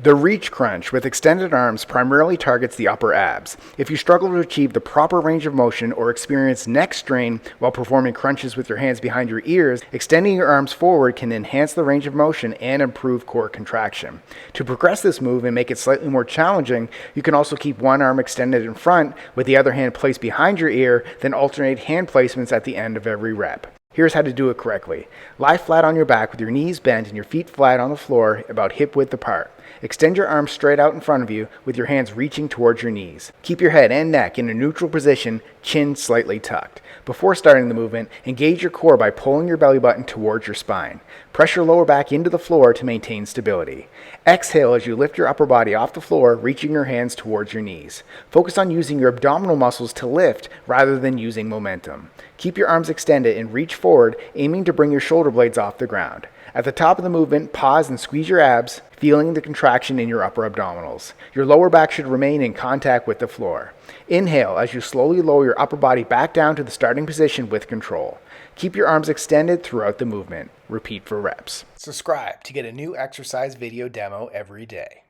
The reach crunch with extended arms primarily targets the upper abs. If you struggle to achieve the proper range of motion or experience neck strain while performing crunches with your hands behind your ears, extending your arms forward can enhance the range of motion and improve core contraction. To progress this move and make it slightly more challenging, you can also keep one arm extended in front with the other hand placed behind your ear, then alternate hand placements at the end of every rep. Here's how to do it correctly. Lie flat on your back with your knees bent and your feet flat on the floor about hip width apart. Extend your arms straight out in front of you with your hands reaching towards your knees. Keep your head and neck in a neutral position, chin slightly tucked. Before starting the movement, engage your core by pulling your belly button towards your spine. Press your lower back into the floor to maintain stability. Exhale as you lift your upper body off the floor, reaching your hands towards your knees. Focus on using your abdominal muscles to lift rather than using momentum. Keep your arms extended and reach forward, aiming to bring your shoulder blades off the ground. At the top of the movement, pause and squeeze your abs, feeling the contraction in your upper abdominals. Your lower back should remain in contact with the floor. Inhale as you slowly lower your upper body back down to the starting position with control. Keep your arms extended throughout the movement. Repeat for reps. Subscribe to get a new exercise video demo every day.